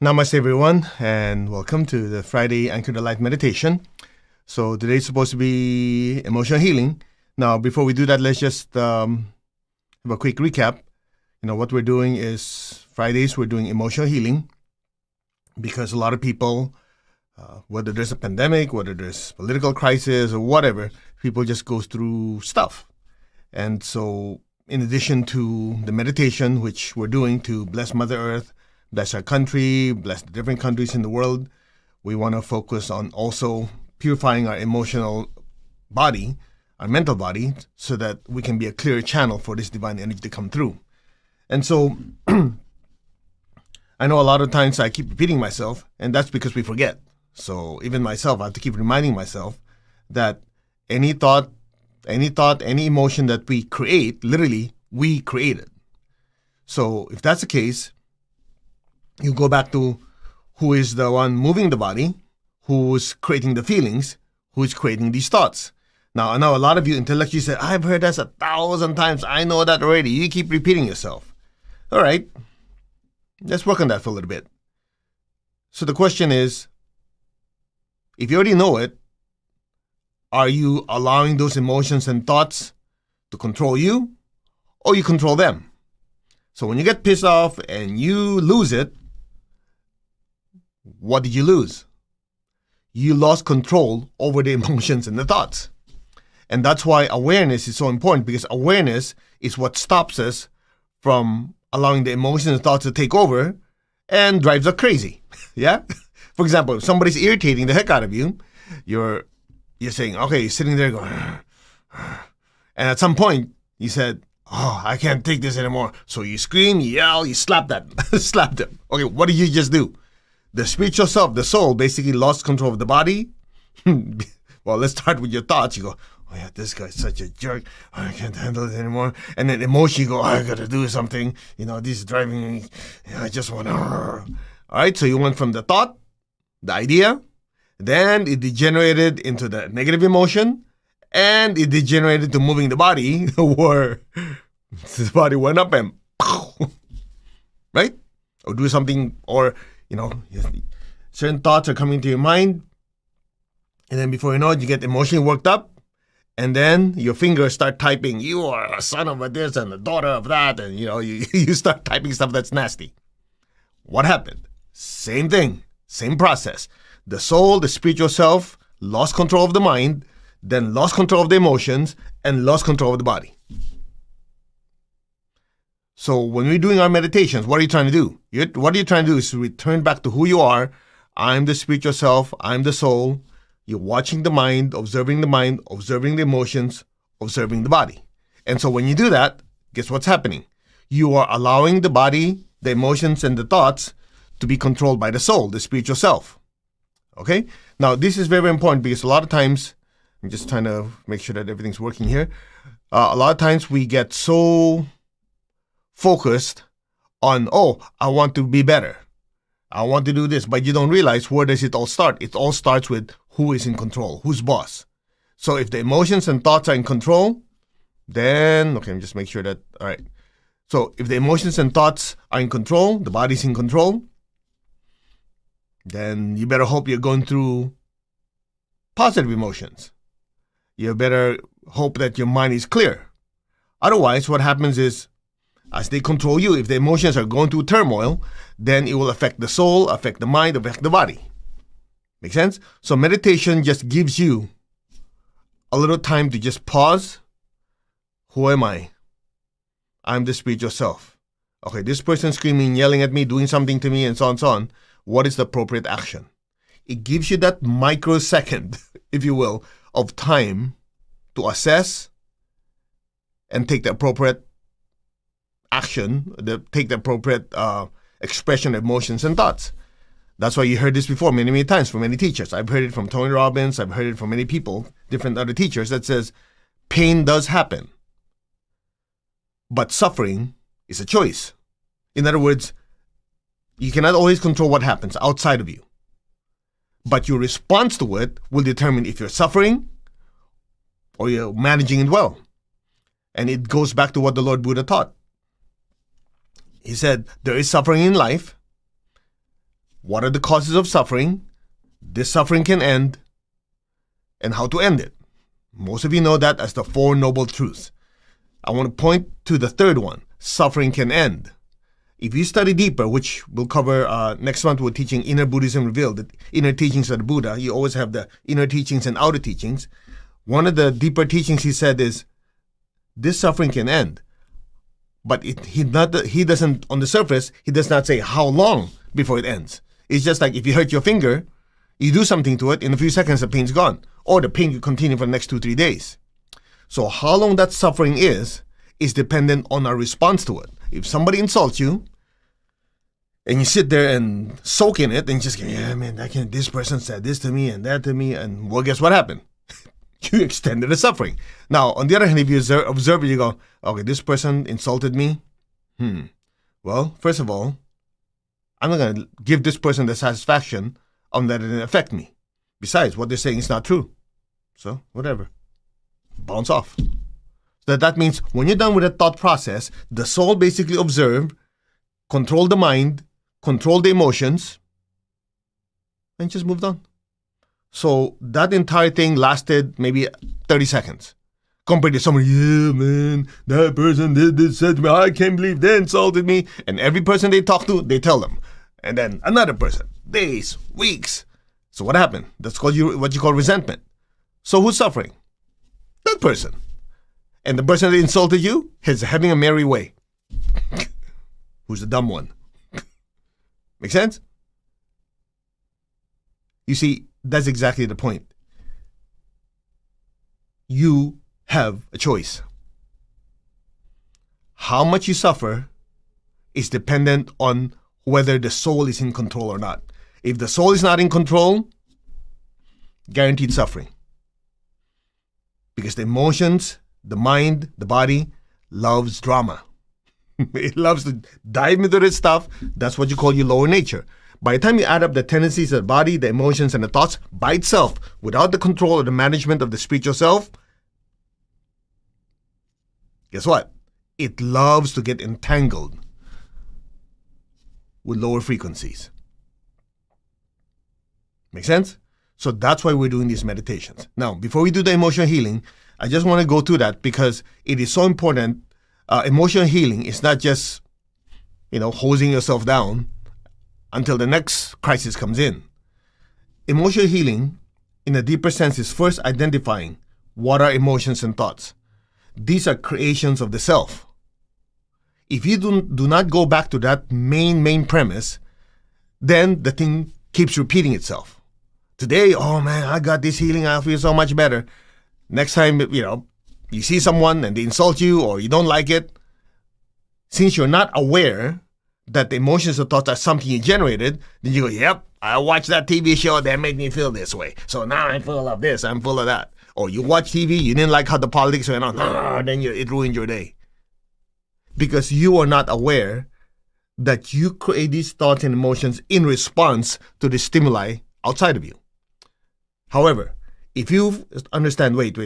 Namaste, everyone, and welcome to the Friday Anchor the Light meditation. So today's supposed to be emotional healing. Now, before we do that, let's just have a quick recap. What we're doing is Fridays we're doing emotional healing because a lot of people, whether there's a pandemic, whether there's political crisis or whatever, people just go through stuff. And so, in addition to the meditation which we're doing to bless Mother Earth, bless our country, bless the different countries in the world, we want to focus on also purifying our emotional body, our mental body, so that we can be a clear channel for this divine energy to come through. And so, I know a lot of times I keep repeating myself, and that's because we forget. So even myself, I have to keep reminding myself that any thought, any emotion that we create, literally, we create it. So if that's the case, you go back to who is the one moving the body, who's creating the feelings, who's creating these thoughts. Now, I know a lot of you intellectually say, I've heard that 1,000 times. I know that already. You keep repeating yourself. All right. Let's work on that for a little bit. So the question is, if you already know it, are you allowing those emotions and thoughts to control you, or you control them? So when you get pissed off and you lose it, what did you lose? You lost control over the emotions and the thoughts. And that's why awareness is so important, because awareness is what stops us from allowing the emotions and thoughts to take over and drives us crazy. Yeah? For example, if somebody's irritating the heck out of you, you're saying, okay, you're sitting there going, and at some point you said, oh, I can't take this anymore. So you scream, you yell, you slap them. Okay, what did you just do? The spiritual self, the soul, basically lost control of the body. Well, let's start with your thoughts. You go, oh yeah, this guy's such a jerk. I can't handle it anymore. And then emotion, you go, I gotta do something. This is driving me. I just want to. All right, so you went from the thought, the idea, then it degenerated into the negative emotion, and it degenerated to moving the body, where the body went up and, right? Or do something, or certain thoughts are coming to your mind, and then before you know it, you get emotionally worked up, and then your fingers start typing, you are a son of a this and a daughter of that, and you start typing stuff that's nasty. What happened? Same thing, same process. The soul, the spiritual self, lost control of the mind, then lost control of the emotions, and lost control of the body. So when we're doing our meditations, what are you trying to do? What are you trying to do is to return back to who you are. I'm the spiritual self. I'm the soul. You're watching the mind, observing the emotions, observing the body. And so when you do that, guess what's happening? You are allowing the body, the emotions, and the thoughts to be controlled by the soul, the spiritual self. Okay? Now, this is very, very important, because a lot of times, I'm just trying to make sure that everything's working here. A lot of times we get so focused on, I want to be better. I want to do this. But you don't realize, where does it all start? It all starts with who is in control, who's boss. So if the emotions and thoughts are in control, then, okay, just make sure that, all right. So if the emotions and thoughts are in control, the body's in control, then you better hope you're going through positive emotions. You better hope that your mind is clear. Otherwise, what happens is, as they control you, if the emotions are going through turmoil, then it will affect the soul, affect the mind, affect the body. Make sense? So meditation just gives you a little time to just pause. Who am I? I'm the spiritual self. Okay, this person screaming, yelling at me, doing something to me, and so on, so on. What is the appropriate action? It gives you that microsecond, if you will, of time to assess and take the appropriate action, take the appropriate expression of emotions and thoughts. That's why you heard this before many, many times from many teachers. I've heard it from Tony Robbins. I've heard it from many people, different other teachers, that says pain does happen, but suffering is a choice. In other words, you cannot always control what happens outside of you, but your response to it will determine if you're suffering or you're managing it well. And it goes back to what the Lord Buddha taught. He said, there is suffering in life, what are the causes of suffering, this suffering can end, and how to end it. Most of you know that as the Four Noble Truths. I want to point to the third one, suffering can end. If you study deeper, which we'll cover next month, we're teaching Inner Buddhism Revealed, the inner teachings of the Buddha. You always have the inner teachings and outer teachings. One of the deeper teachings he said is, this suffering can end. But he doesn't, on the surface, he does not say how long before it ends. It's just like if you hurt your finger, you do something to it, in a few seconds the pain's gone. Or the pain will continue for the next 2-3 days. So how long that suffering is dependent on our response to it. If somebody insults you, and you sit there and soak in it, and just go, yeah, man, this person said this to me and that to me, and well, guess what happened? You extended the suffering. Now, on the other hand, if you observe it, you go, okay, this person insulted me. Well, first of all, I'm not going to give this person the satisfaction on that it didn't affect me. Besides, what they're saying is not true. So, whatever. Bounce off. So that means when you're done with the thought process, the soul basically observed, controlled the mind, controlled the emotions, and just moved on. So that entire thing lasted maybe 30 seconds. Compared to someone, yeah, man, that person did this, said to me, I can't believe they insulted me. And every person they talk to, they tell them. And then another person, days, weeks. So what happened? That's called what you call resentment. So who's suffering? That person. And the person that insulted you is having a merry way. Who's the dumb one? Make sense? You see, that's exactly the point. You have a choice. How much you suffer is dependent on whether the soul is in control or not. If the soul is not in control, guaranteed suffering. Because the emotions, the mind, the body loves drama. It loves to dive into this stuff. That's what you call your lower nature. By the time you add up the tendencies of the body, the emotions, and the thoughts by itself, without the control or the management of the spiritual self, guess what? It loves to get entangled with lower frequencies. Make sense? So that's why we're doing these meditations. Now, before we do the emotional healing, I just want to go through that because it is so important. Emotional healing is not just, hosing yourself down until the next crisis comes in. Emotional healing, in a deeper sense, is first identifying what are emotions and thoughts. These are creations of the self. If you do not go back to that main premise, then the thing keeps repeating itself. Today, oh man, I got this healing, I feel so much better. Next time, you see someone and they insult you or you don't like it, since you're not aware that the emotions or thoughts are something you generated, then you go, yep, I watched that TV show that made me feel this way. So now I'm full of this, I'm full of that. Or you watch TV, you didn't like how the politics went on, then it ruined your day. Because you are not aware that you create these thoughts and emotions in response to the stimuli outside of you. However, if you understand, wait.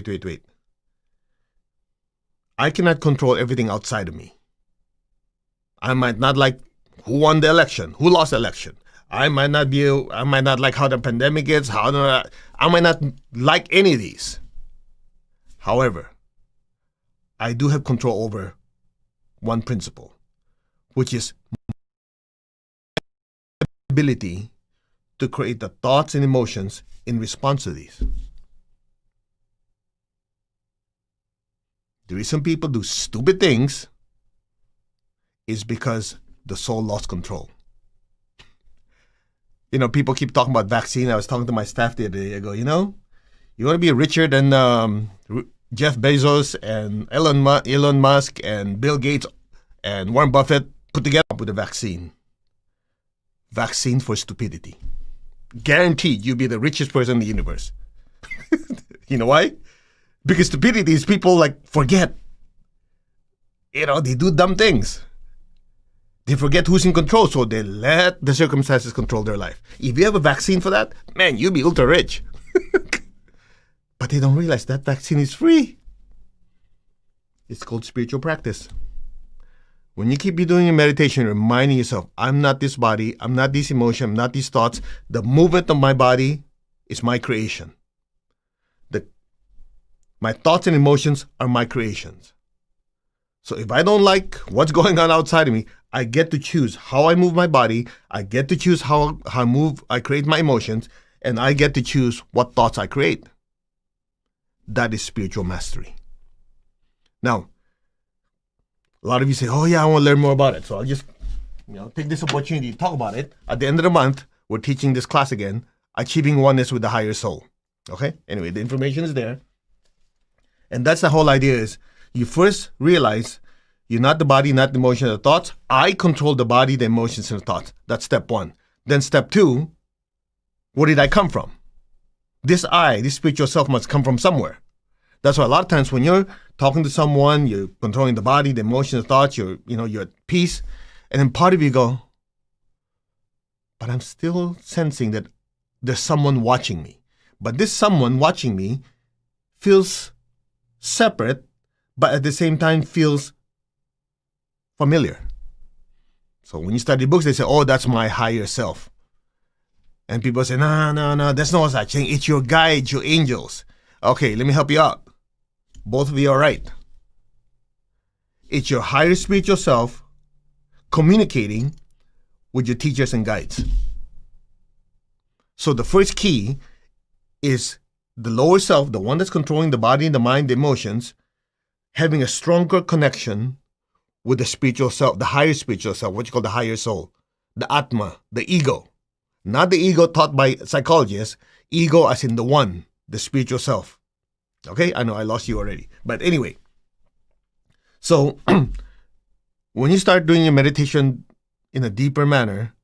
I cannot control everything outside of me. I might not like who won the election, who lost the election. I might not like how the pandemic is, I might not like any of these. However, I do have control over one principle, which is my ability to create the thoughts and emotions in response to these. The reason people do stupid things is because the soul lost control. People keep talking about vaccine. I was talking to my staff the other day. I go, you want to be richer than Jeff Bezos and Elon Musk and Bill Gates and Warren Buffett put together with a vaccine. Vaccine for stupidity. Guaranteed you'll be the richest person in the universe. You know why? Because stupidity is people forget. They do dumb things. They forget who's in control, so they let the circumstances control their life. If you have a vaccine for that, man, you'll be ultra rich. But they don't realize that vaccine is free. It's called spiritual practice. When you keep doing your meditation, reminding yourself, I'm not this body, I'm not this emotion, I'm not these thoughts. The movement of my body is my creation. My thoughts and emotions are my creations. So if I don't like what's going on outside of me, I get to choose how I move my body. I get to choose how I create my emotions, and I get to choose what thoughts I create. That is spiritual mastery. Now, a lot of you say, oh yeah, I want to learn more about it. So I'll just take this opportunity to talk about it. At the end of the month, we're teaching this class again, Achieving Oneness with the Higher Soul. Okay? Anyway, the information is there. And that's the whole idea is you first realize you're not the body, not the emotion, or the thoughts. I control the body, the emotions, and the thoughts. That's step one. Then step two, where did I come from? This spiritual self must come from somewhere. That's why a lot of times when you're talking to someone, you're controlling the body, the emotions, the thoughts, you're at peace. And then part of you go, but I'm still sensing that there's someone watching me. But this someone watching me feels separate, but at the same time feels familiar. So when you study books, they say, oh, that's my higher self. And people say, no, that's not such thing. It's your guides, your angels. Okay, let me help you out. Both of you are right. It's your higher spiritual self communicating with your teachers and guides. So the first key is the lower self, the one that's controlling the body, the mind, the emotions, having a stronger connection with the spiritual self, the higher spiritual self, what you call the higher soul, the Atma, the ego. Not the ego taught by psychologists, ego as in the one, the spiritual self. Okay, I know I lost you already. But anyway, so when you start doing your meditation in a deeper manner,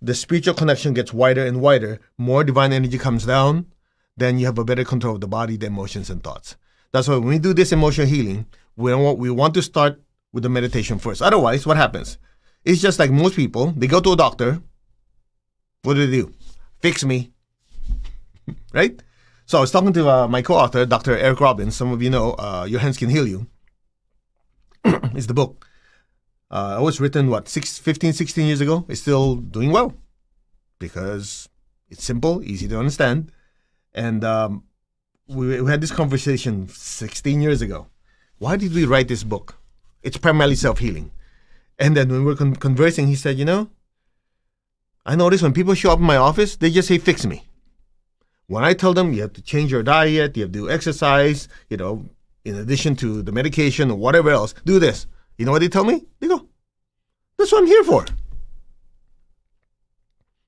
the spiritual connection gets wider and wider, more divine energy comes down, then you have a better control of the body, the emotions, and thoughts. That's why when we do this emotional healing, we want to start with the meditation first. Otherwise, what happens? It's just like most people, they go to a doctor. What do? Fix me. Right? So I was talking to my co-author, Dr. Eric Robbins. Some of you know, Your Hands Can Heal You. It's the book. It was written, 15, 16 years ago. It's still doing well because it's simple, easy to understand. And we had this conversation 16 years ago. Why did we write this book? It's primarily self-healing. And then when we were conversing, he said, I notice when people show up in my office, they just say, fix me. When I tell them you have to change your diet, you have to do exercise, in addition to the medication or whatever else, do this. You know what they tell me? They go, that's what I'm here for.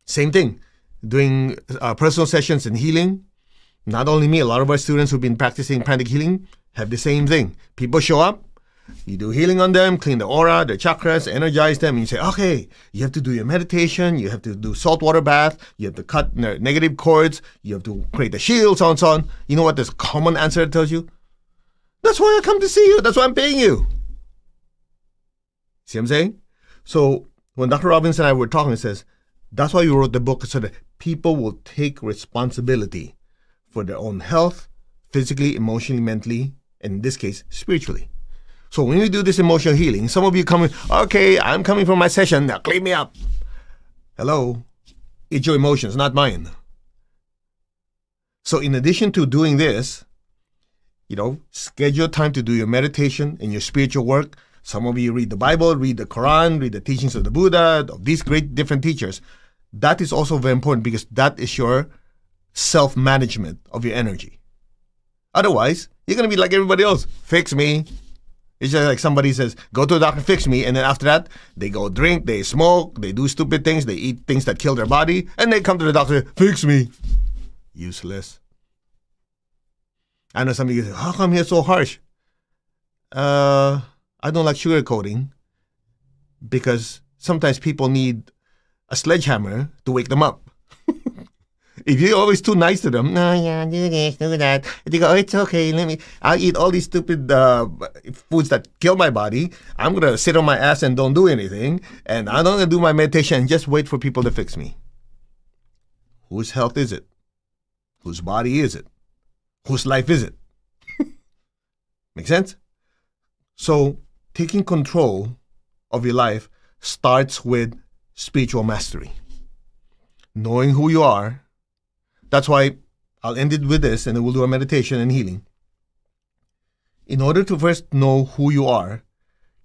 Same thing, doing personal sessions and healing. Not only me, a lot of our students who've been practicing pranic healing have the same thing. People show up, you do healing on them, clean the aura, their chakras, energize them, and you say, okay, you have to do your meditation, you have to do saltwater bath, you have to cut negative cords, you have to create a shield, so on and so on. You know what this common answer tells you? That's why I come to see you. That's why I'm paying you. See what I'm saying? So when Dr. Robbins and I were talking, he says, that's why we wrote the book, so that people will take responsibility for their own health, physically, emotionally, mentally, and in this case, spiritually. So when we do this emotional healing, some of you come in, okay, I'm coming from my session, now clean me up. Hello, it's your emotions, not mine. So in addition to doing this, schedule time to do your meditation and your spiritual work. Some of you read the Bible, read the Quran, read the teachings of the Buddha, of these great different teachers. That is also very important because that is your self-management of your energy. Otherwise, you're going to be like everybody else. Fix me. It's just like somebody says, go to a doctor, fix me. And then after that, they go drink, they smoke, they do stupid things, they eat things that kill their body. And they come to the doctor, fix me. Useless. I know some of you say, how come you're so harsh? I don't like sugarcoating because sometimes people need a sledgehammer to wake them up. If you're always too nice to them, no, yeah, do this, do that. They go, oh, it's okay, I'll eat all these stupid foods that kill my body. I'm going to sit on my ass and don't do anything. And I'm not going to do my meditation and just wait for people to fix me. Whose health is it? Whose body is it? Whose life is it? Make sense? So taking control of your life starts with spiritual mastery. Knowing who you are. That's why I'll end it with this, and then we'll do a meditation and healing. In order to first know who you are,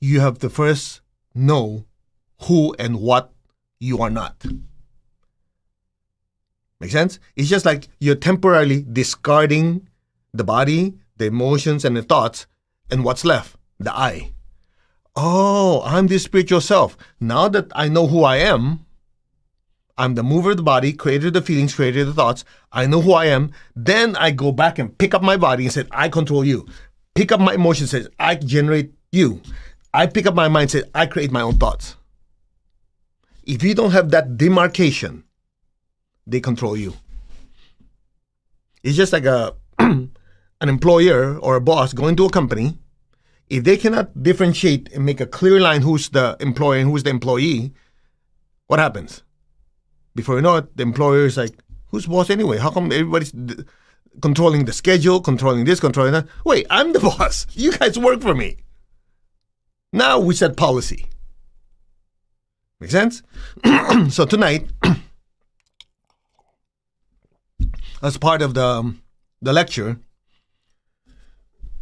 you have to first know who and what you are not. Make sense? It's just like you're temporarily discarding the body, the emotions, and the thoughts, and what's left? The I. Oh, I'm this spiritual self. Now that I know who I am, I'm the mover of the body, creator of the feelings, creator of the thoughts. I know who I am. Then I go back and pick up my body and say, I control you. Pick up my emotions, says, I generate you. I pick up my mind, says, I create my own thoughts. If you don't have that demarcation, they control you. It's just like an employer or a boss going to a company. If they cannot differentiate and make a clear line who's the employer and who's the employee, what happens? Before you know it, the employer is like, who's boss anyway? How come everybody's controlling the schedule, controlling this, controlling that? Wait, I'm the boss. You guys work for me. Now we set policy. Make sense? So tonight, as part of the lecture,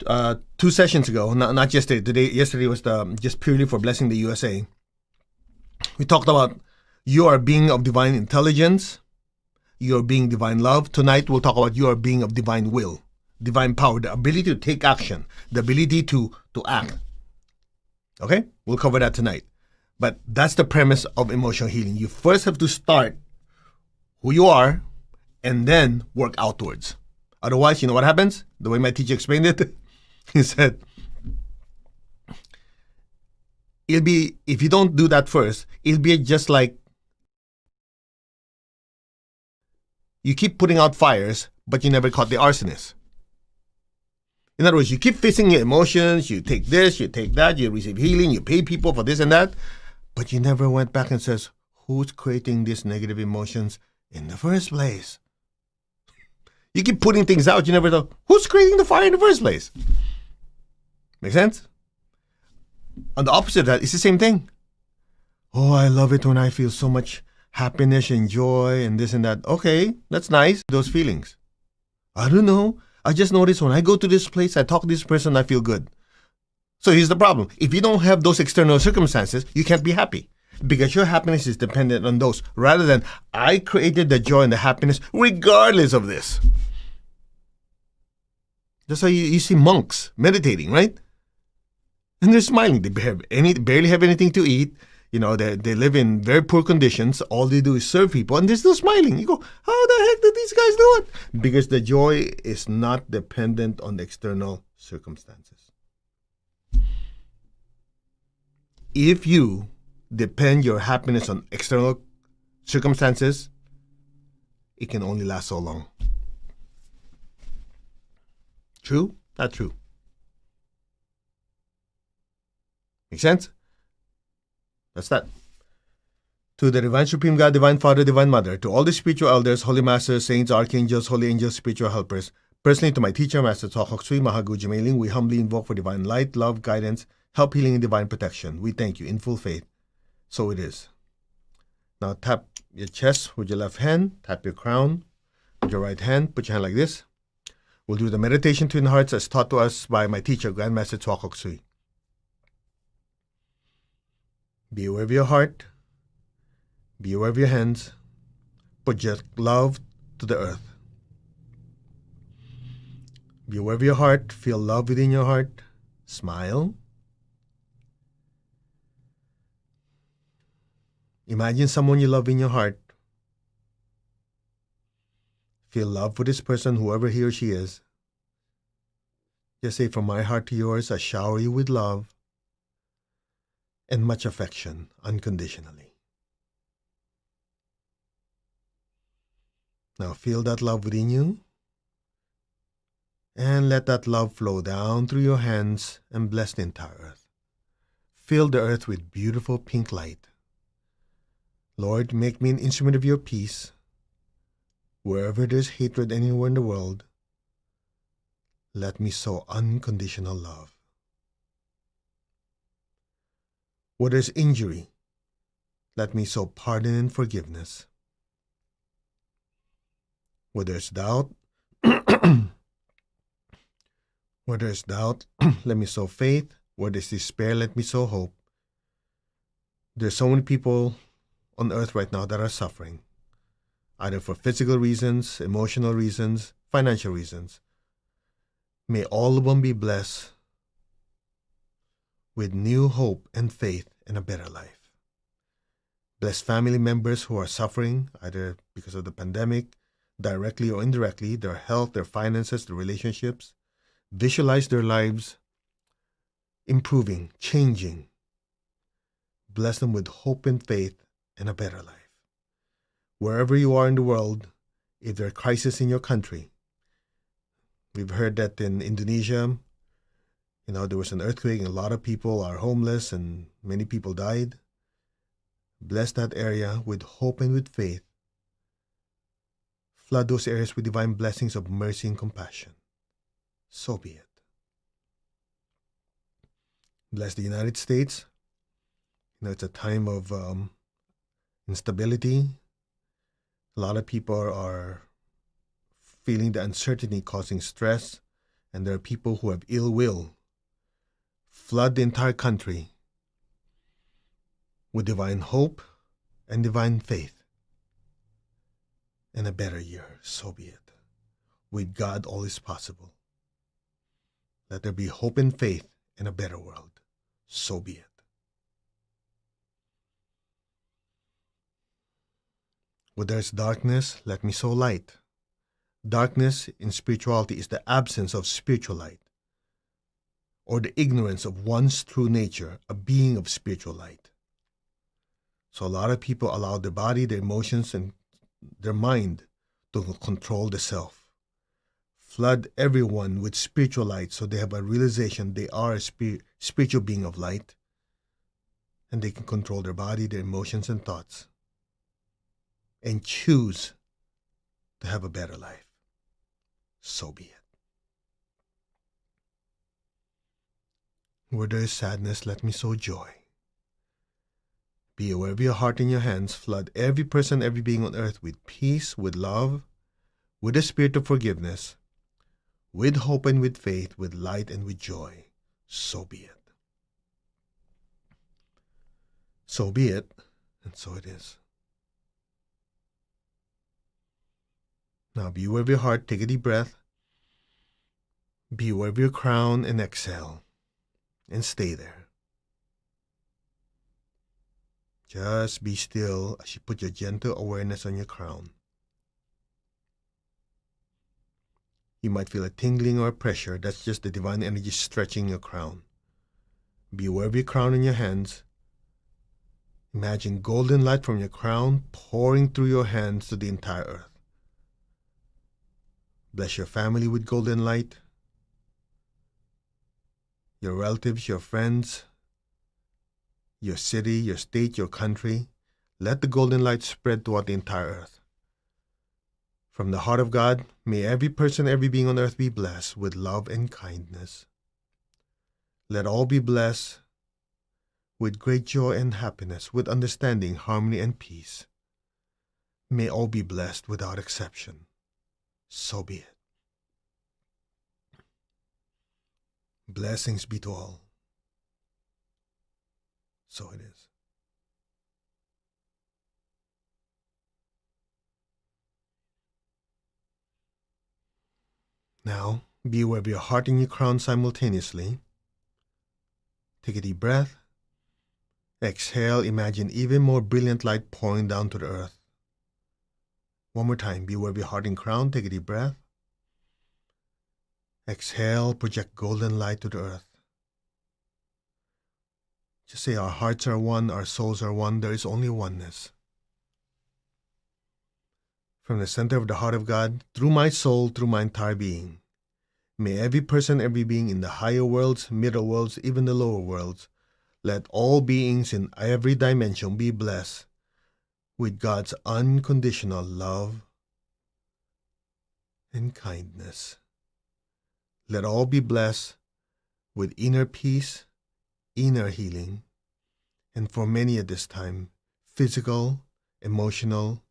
2 sessions ago, not yesterday. Yesterday was just purely for blessing the USA. We talked about you are a being of divine intelligence. You are being divine love. Tonight we'll talk about you are a being of divine will, divine power, the ability to take action, the ability to act. Okay? We'll cover that tonight. But that's the premise of emotional healing. You first have to start who you are and then work outwards. Otherwise, you know what happens? The way my teacher explained it, he said, if you don't do that first, it'll be just like you keep putting out fires, but you never caught the arsonist. In other words, you keep facing your emotions, you take this, you take that, you receive healing, you pay people for this and that, but you never went back and says, who's creating these negative emotions in the first place? You keep putting things out, you never know, who's creating the fire in the first place? Make sense? On the opposite of that, it's the same thing. Oh, I love it when I feel so much happiness and joy and this and that. Okay, that's nice, those feelings. I don't know. I just notice when I go to this place, I talk to this person, I feel good. So here's the problem. If you don't have those external circumstances, you can't be happy because your happiness is dependent on those rather than I created the joy and the happiness regardless of this. That's how you see monks meditating, right? And they're smiling. They barely have anything to eat. You know, they live in very poor conditions. All they do is serve people, and they're still smiling. You go, how the heck did these guys do it? Because the joy is not dependent on the external circumstances. If you depend your happiness on external circumstances, it can only last so long. True? Not true. Make sense? That's that. To the Divine Supreme God, Divine Father, Divine Mother, to all the spiritual elders, holy masters, saints, archangels, holy angels, spiritual helpers, personally to my teacher, Master Tso Kok Sui Mahagu Jimeling, we humbly invoke for divine light, love, guidance, help, healing, and divine protection. We thank you in full faith. So it is. Now tap your chest with your left hand, tap your crown with your right hand, put your hand like this. We'll do the meditation twin hearts as taught to us by my teacher, Grandmaster Tso Kok Sui. Be aware of your heart. Be aware of your hands. Project love to the earth. Be aware of your heart. Feel love within your heart. Smile. Imagine someone you love in your heart. Feel love for this person, whoever he or she is. Just say, from my heart to yours, I shower you with love and much affection unconditionally. Now feel that love within you and let that love flow down through your hands and bless the entire earth. Fill the earth with beautiful pink light. Lord, make me an instrument of your peace. Wherever there's hatred anywhere in the world, let me sow unconditional love. Where there's injury, let me sow pardon and forgiveness. Where there's doubt, where there's doubt, let me sow faith. Where there's despair, let me sow hope. There's so many people on earth right now that are suffering, either for physical reasons, emotional reasons, financial reasons. May all of them be blessed with new hope and faith and a better life. Bless family members who are suffering, either because of the pandemic, directly or indirectly, their health, their finances, their relationships. Visualize their lives improving, changing. Bless them with hope and faith and a better life. Wherever you are in the world, if there are crises in your country, we've heard that in Indonesia, there was an earthquake and a lot of people are homeless and many people died. Bless that area with hope and with faith. Flood those areas with divine blessings of mercy and compassion. So be it. Bless the United States. It's a time of instability. A lot of people are feeling the uncertainty causing stress, and there are people who have ill will. Flood the entire country with divine hope and divine faith and a better year. So be it. With God, all is possible. Let there be hope and faith in a better world. So be it. Where there is darkness, let me sow light. Darkness in spirituality is the absence of spiritual light, or the ignorance of one's true nature, a being of spiritual light. So a lot of people allow their body, their emotions, and their mind to control the self. Flood everyone with spiritual light so they have a realization they are a spiritual being of light, and they can control their body, their emotions, and thoughts, and choose to have a better life. So be it. Where there is sadness, let me sow joy. Be aware of your heart and your hands. Flood every person, every being on earth with peace, with love, with a spirit of forgiveness, with hope and with faith, with light and with joy. So be it. So be it, and so it is. Now be aware of your heart. Take a deep breath. Be aware of your crown and exhale. And stay there. Just be still as you put your gentle awareness on your crown. You might feel a tingling or a pressure. That's just the divine energy stretching your crown. Be aware of your crown in your hands. Imagine golden light from your crown pouring through your hands to the entire earth. Bless your family with golden light, your relatives, your friends, your city, your state, your country. Let the golden light spread throughout the entire earth. From the heart of God, may every person, every being on earth be blessed with love and kindness. Let all be blessed with great joy and happiness, with understanding, harmony, and peace. May all be blessed without exception. So be it. Blessings be to all. So it is. Now, be aware of your heart and your crown simultaneously. Take a deep breath. Exhale, imagine even more brilliant light pouring down to the earth. One more time, be aware of your heart and crown. Take a deep breath. Exhale, project golden light to the earth. Just say our hearts are one, our souls are one, there is only oneness. From the center of the heart of God, through my soul, through my entire being, may every person, every being in the higher worlds, middle worlds, even the lower worlds, let all beings in every dimension be blessed with God's unconditional love and kindness. Let all be blessed with inner peace, inner healing, And for many at this time, physical, emotional,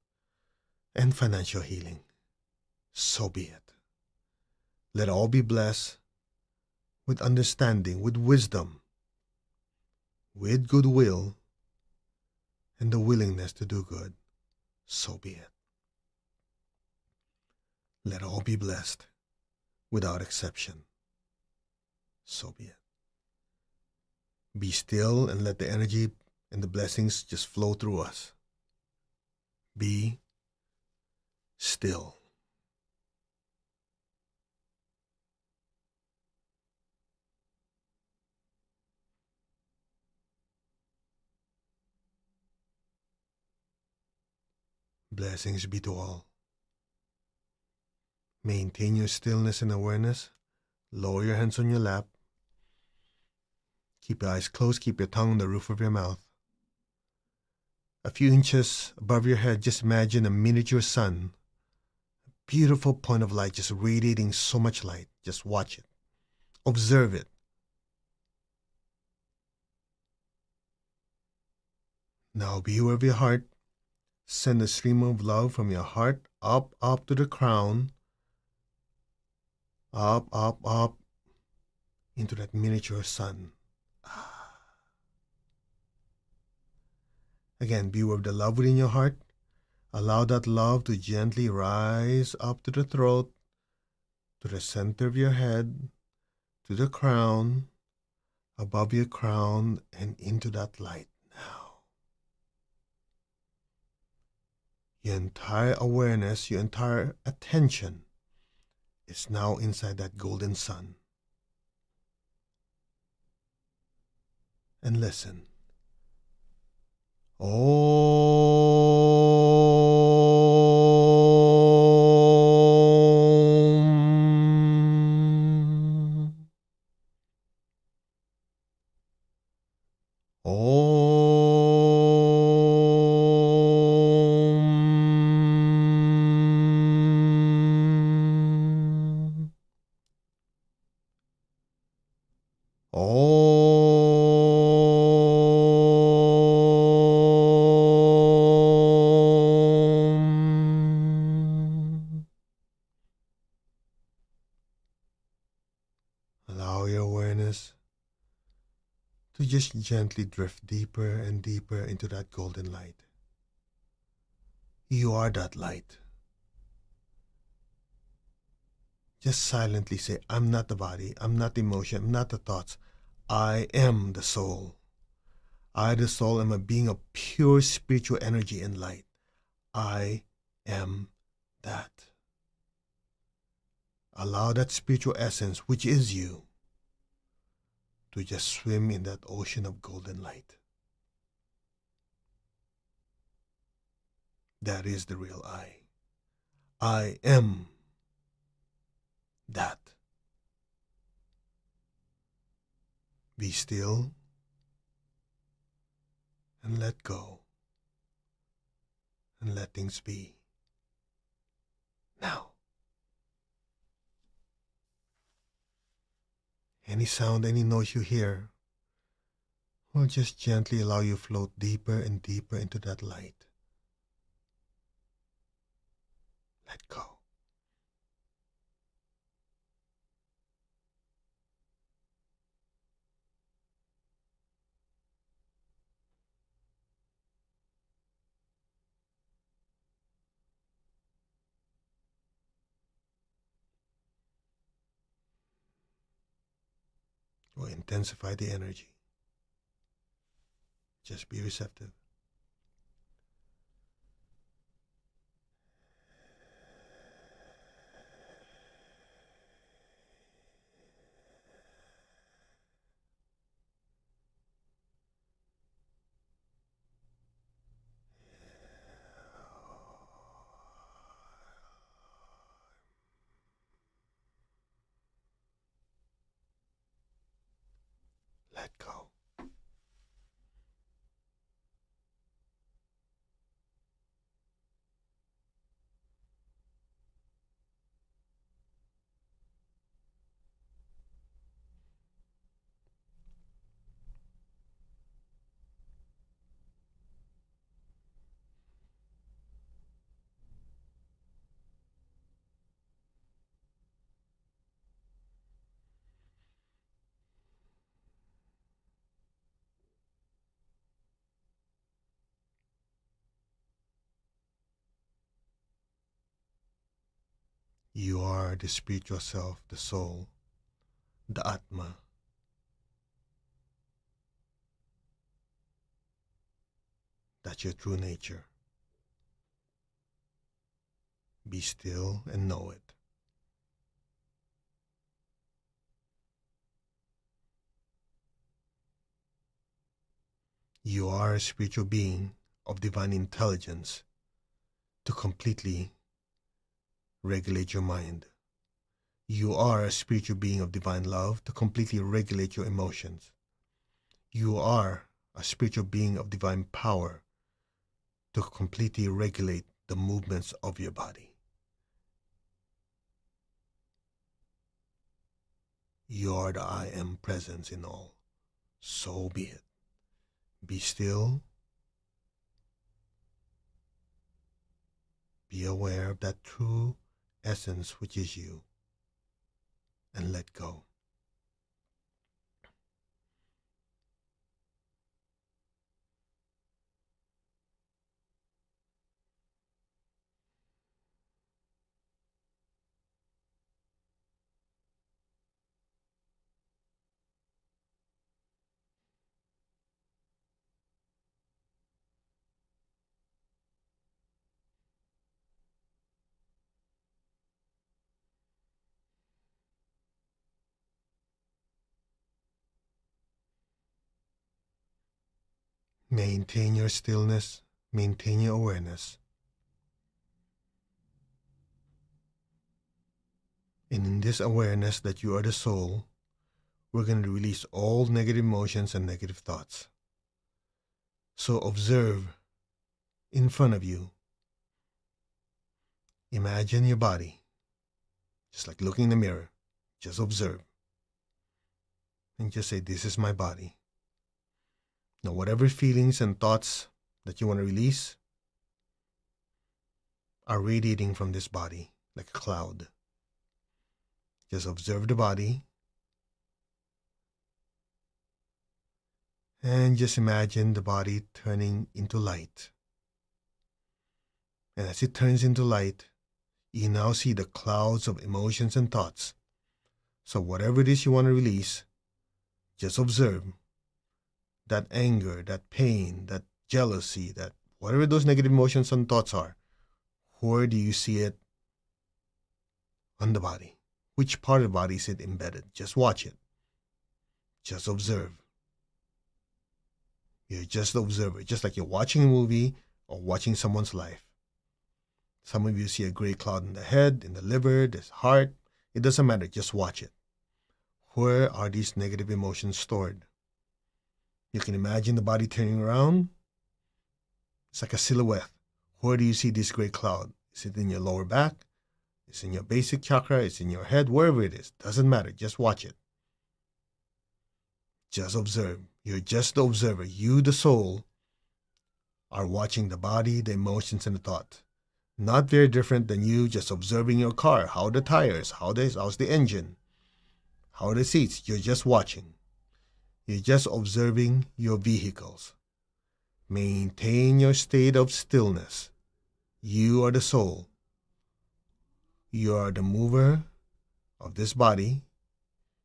and financial healing. So be it. Let all be blessed with understanding, with wisdom, with goodwill, and the willingness to do good. So be it. Let all be blessed without exception. So be it. Be still and let the energy and the blessings just flow through us. Be still. Blessings be to all. Maintain your stillness and awareness. Lower your hands on your lap. Keep your eyes closed. Keep your tongue on the roof of your mouth. A few inches above your head, just imagine a miniature sun. A beautiful point of light, just radiating so much light. Just watch it. Observe it. Now be aware of your heart. Send a stream of love from your heart up to the crown. Up, into that miniature sun. Again, be aware of the love within your heart. Allow that love to gently rise up to the throat, to the center of your head, to the crown, above your crown, and into that light now. Your entire awareness, your entire attention is now inside that golden sun. And listen. Allow your awareness to just gently drift deeper and deeper into that golden light. You are that light. Just silently say, I'm not the body, I'm not the emotion, I'm not the thoughts. I am the soul. I, the soul, am a being of pure spiritual energy and light. I am that. Allow that spiritual essence, which is you, to just swim in that ocean of golden light. That is the real I. I am that. Be still and let go and let things be. Now, any sound, any noise you hear will just gently allow you to float deeper and deeper into that light. Let go. Or intensify the energy. Just be receptive. Let go. You are the spiritual self, the soul, the Atma. That's your true nature. Be still and know it. You are a spiritual being of divine intelligence to completely regulate your mind. You are a spiritual being of divine love to completely regulate your emotions. You are a spiritual being of divine power to completely regulate the movements of your body. You are the I Am presence in all. So be it. Be still. Be aware of that true essence which is you. And let go. Maintain your stillness. Maintain your awareness. And in this awareness that you are the soul, we're going to release all negative emotions and negative thoughts. So observe in front of you. Imagine your body, just like looking in the mirror. Just observe. And just say, this is my body. Now, whatever feelings and thoughts that you want to release are radiating from this body like a cloud. Just observe the body. And just imagine the body turning into light. And as it turns into light, you now see the clouds of emotions and thoughts. So whatever it is you want to release, just observe that anger, that pain, that jealousy, that whatever those negative emotions and thoughts are. Where do you see it on the body? Which part of the body is it embedded? Just watch it. Just observe. You're just the observer, just like you're watching a movie or watching someone's life. Some of you see a gray cloud in the head, in the liver, the heart. It doesn't matter, just watch it. Where are these negative emotions stored? You can imagine the body turning around. It's like a silhouette. Where do you see this gray cloud? Is it in your lower back? It's in your basic chakra? It's in your head? Wherever it is. Doesn't matter. Just watch it. Just observe. You're just the observer. You, the soul, are watching the body, the emotions, and the thought. Not very different than you just observing your car. How are the tires? How's the engine? How are the seats? You're just watching. You're just observing your vehicles. Maintain your state of stillness. You are the soul. You are the mover of this body.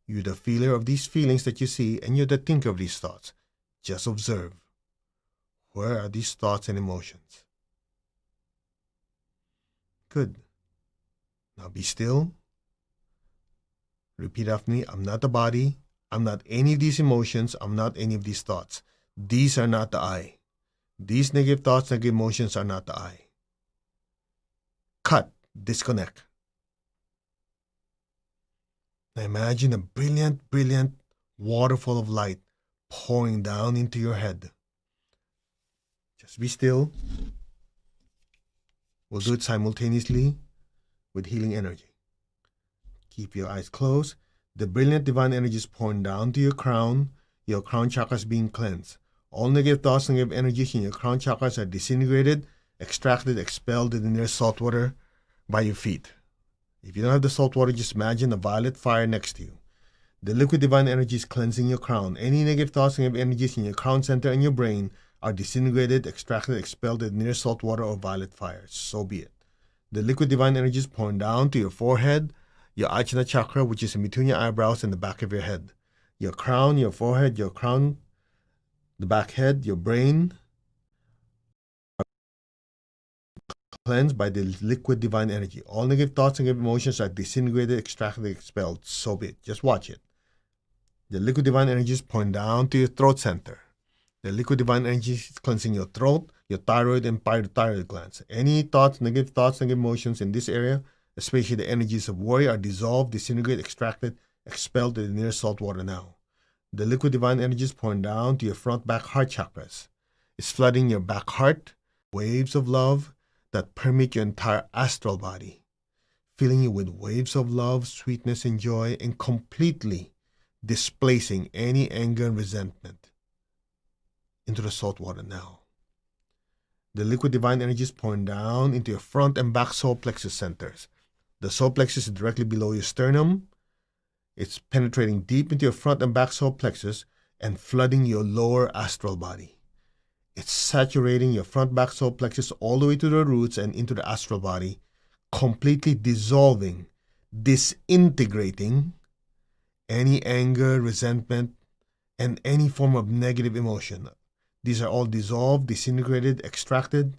You're the feeler of these feelings that you see, and you're the thinker of these thoughts. Just observe. Where are these thoughts and emotions? Good. Now be still. Repeat after me. I'm not the body. I'm not any of these emotions. I'm not any of these thoughts. These are not the I. These negative thoughts, negative emotions are not the I. Cut. Disconnect. Now imagine a brilliant, brilliant waterfall of light pouring down into your head. Just be still. We'll do it simultaneously with healing energy. Keep your eyes closed. The brilliant divine energy is pouring down to your crown. Your crown chakra is being cleansed. All negative thoughts, negative energies in your crown chakras are disintegrated, extracted, expelled in their salt water by your feet. If you don't have the salt water, just imagine a violet fire next to you. The liquid divine energy is cleansing your crown. Any negative thoughts, negative energies in your crown center and your brain are disintegrated, extracted, expelled in near salt water or violet fire. So be it. The liquid divine energy is pouring down to your forehead, your Ajna chakra, which is in between your eyebrows and the back of your head. Your crown, your forehead, your crown, the back head, your brain, cleansed by the liquid divine energy. All negative thoughts and negative emotions are disintegrated, extracted, expelled. So be it. Just watch it. The liquid divine energy is pouring down to your throat center. The liquid divine energy is cleansing your throat, your thyroid, and parathyroid glands. Any thoughts, negative emotions in this area, especially the energies of worry, are dissolved, disintegrated, extracted, expelled to the nearest salt water now. The liquid divine energy is pouring down to your front, back, heart chakras. It's flooding your back heart, waves of love that permeate your entire astral body, filling you with waves of love, sweetness, and joy, and completely displacing any anger and resentment into the salt water now. The liquid divine energy is pouring down into your front and back solar plexus centers. The solar plexus is directly below your sternum. It's penetrating deep into your front and back solar plexus and flooding your lower astral body. It's saturating your front back solar plexus all the way to the roots and into the astral body, completely dissolving, disintegrating any anger, resentment, and any form of negative emotion. These are all dissolved, disintegrated, extracted,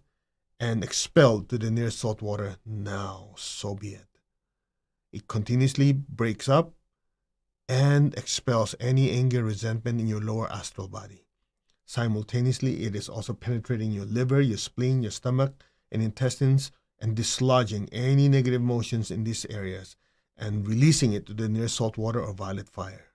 and expelled to the nearest salt water now. So be it. It continuously breaks up and expels any anger, resentment in your lower astral body. Simultaneously, it is also penetrating your liver, your spleen, your stomach, and intestines, and dislodging any negative emotions in these areas and releasing it to the nearest salt water or violet fire.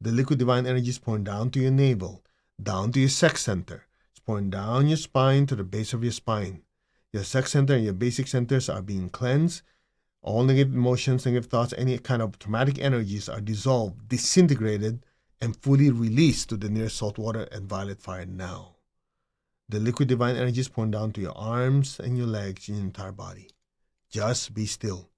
The liquid divine energy is pouring down to your navel, down to your sex center. It's pouring down your spine to the base of your spine. Your sex center and your basic centers are being cleansed. All negative emotions, negative thoughts, any kind of traumatic energies are dissolved, disintegrated, and fully released to the nearest salt water and violet fire now. The liquid divine energy is pouring down to your arms and your legs and your entire body. Just be still.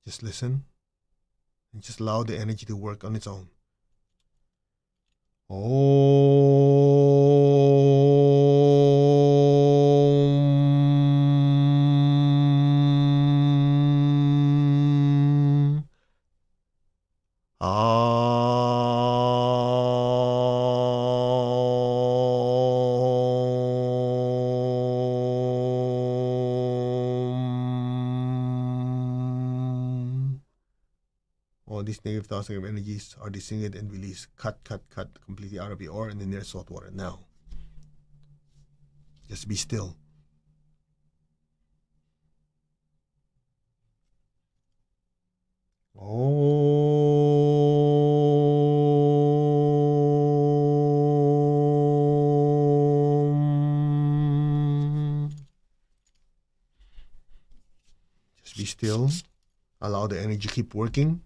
Just listen and just allow the energy to work on its own. All these negative thoughts, negative energies are disintegrated and released. Cut completely out of your aura and the near salt water now. Just be still. Just be still. Allow the energy to keep working.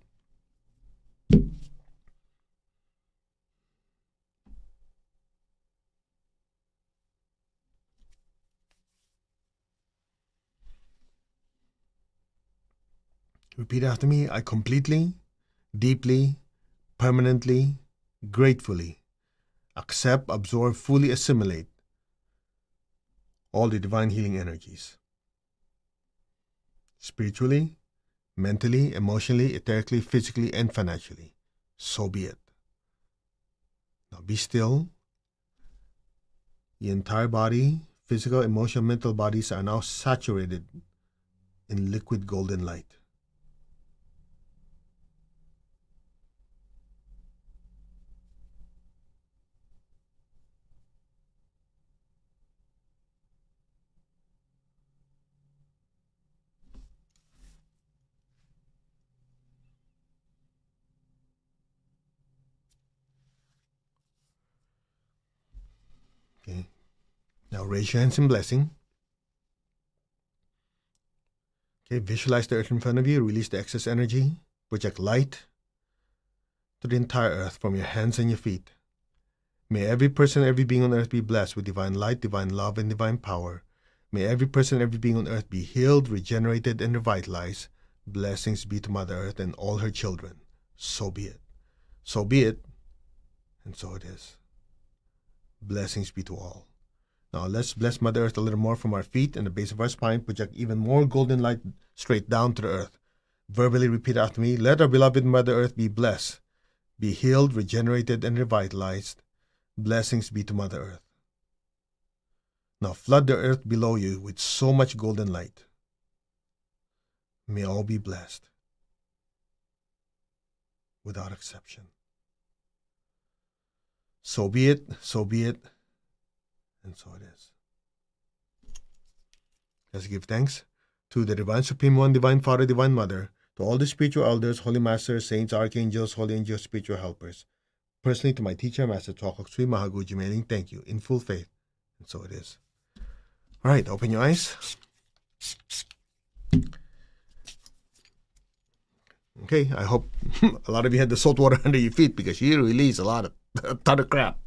Repeat after me. I completely, deeply, permanently, gratefully accept, absorb, fully assimilate all the divine healing energies. Spiritually, mentally, emotionally, etherically, physically, and financially. So be it. Now be still. The entire body, physical, emotional, mental bodies are now saturated in liquid golden light. Okay. Now raise your hands in blessing. Okay, visualize the earth in front of you. Release the excess energy. Project light to the entire earth from your hands and your feet. May every person, every being on earth be blessed with divine light, divine love, and divine power. May every person, every being on earth be healed, regenerated, and revitalized. Blessings be to Mother Earth and all her children. So be it. So be it, and so it is. Blessings be to all. Now let's bless Mother Earth a little more from our feet and the base of our spine. Project even more golden light straight down to the earth. Verbally repeat after me. Let our beloved Mother Earth be blessed, be healed, regenerated, and revitalized. Blessings be to Mother Earth. Now flood the earth below you with so much golden light. May all be blessed, without exception. So be it, and so it is. Let's give thanks to the Divine Supreme One, Divine Father, Divine Mother, to all the spiritual elders, holy masters, saints, archangels, holy angels, spiritual helpers. Personally, to my teacher, Master Choa Sri Mahaguji Mailing, thank you, in full faith, and so it is. All right, open your eyes. Okay, I hope a lot of you had the salt water under your feet because you release a ton of crap.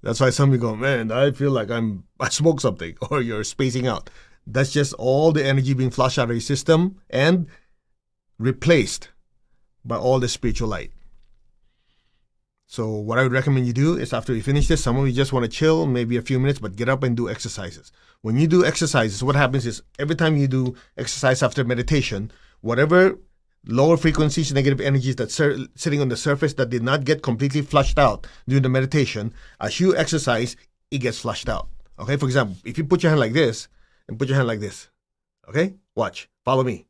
That's why some of you go, man, I feel like I smoked something, or you're spacing out. That's just all the energy being flushed out of your system and replaced by all the spiritual light. So what I would recommend you do is after you finish this, some of you just want to chill, maybe a few minutes, but get up and do exercises. When you do exercises, what happens is every time you do exercise after meditation, whatever lower frequencies, negative energies that's sitting on the surface that did not get completely flushed out during the meditation, as you exercise, it gets flushed out. Okay, for example, if you put your hand like this and put your hand like this, okay, watch, follow me.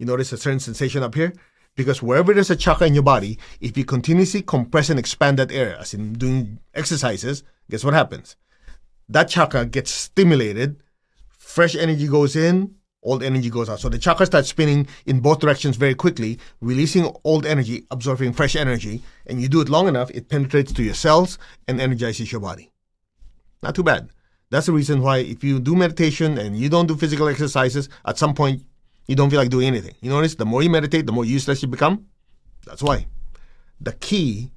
You notice a certain sensation up here? Because wherever there's a chakra in your body, if you continuously compress and expand that area, as in doing exercises, guess what happens? That chakra gets stimulated, fresh energy goes in, old energy goes out. So the chakra starts spinning in both directions very quickly, releasing old energy, absorbing fresh energy, and you do it long enough, it penetrates to your cells and energizes your body. Not too bad. That's the reason why if you do meditation and you don't do physical exercises, at some point, you don't feel like doing anything. You notice the more you meditate, the more useless you become? That's why. The key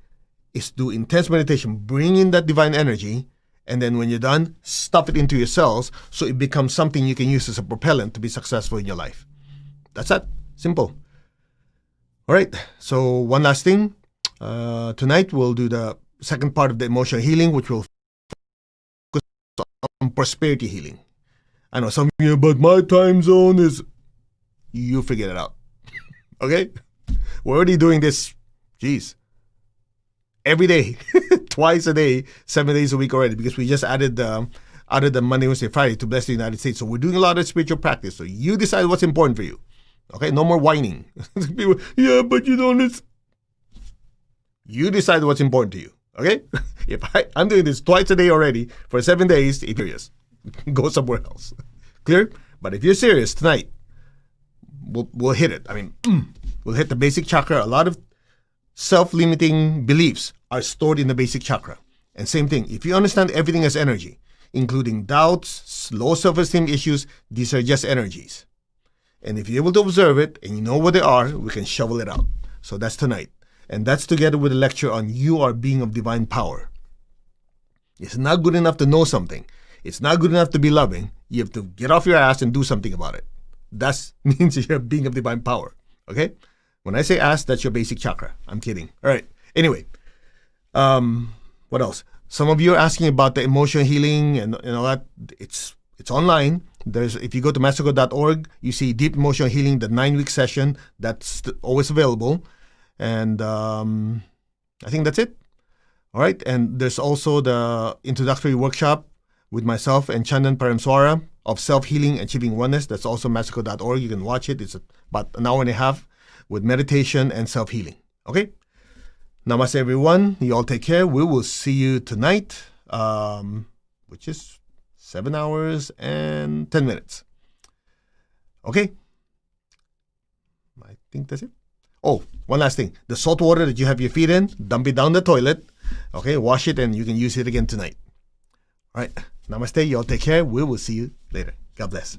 is to do intense meditation, bring in that divine energy, and then when you're done, stuff it into your cells so it becomes something you can use as a propellant to be successful in your life. That's it. Simple. All right. So one last thing. Tonight we'll do the second part of the emotional healing, which will focus on prosperity healing. I know some of you, but my time zone is... You figure it out. Okay? We're already doing this, every day, twice a day, 7 days a week already, because we just added the Monday, Wednesday, Friday to bless the United States. So we're doing a lot of spiritual practice. So you decide what's important for you. Okay? No more whining. People, yeah, but you don't. You decide what's important to you. Okay? If I'm doing this twice a day already for 7 days, if you're serious, go somewhere else. Clear? But if you're serious tonight, we'll hit it. I mean, we'll hit the basic chakra. A lot of self-limiting beliefs are stored in the basic chakra. And same thing, if you understand everything as energy, including doubts, low self-esteem issues, these are just energies. And if you're able to observe it and you know what they are, we can shovel it out. So that's tonight. And that's together with a lecture on you are being of divine power. It's not good enough to know something. It's not good enough to be loving. You have to get off your ass and do something about it. That means you're a being of divine power. Okay? When I say ass, that's your basic chakra. I'm kidding. All right. Anyway, what else? Some of you are asking about the emotional healing and all that. It's online. If you go to mastercode.org, you see Deep Emotional Healing, the 9-week session. That's always available. And I think that's it. All right. And there's also the introductory workshop with myself and Chandan Paramswara of Self-Healing, Achieving Oneness. That's also mastercode.org. You can watch it. It's about an hour and a half with meditation and self-healing. Okay? Namaste, everyone. You all take care. We will see you tonight, which is 7 hours and 10 minutes. Okay? I think that's it. Oh, one last thing. The salt water that you have your feet in, dump it down the toilet. Okay? Wash it and you can use it again tonight. All right. Namaste. You all take care. We will see you later. God bless.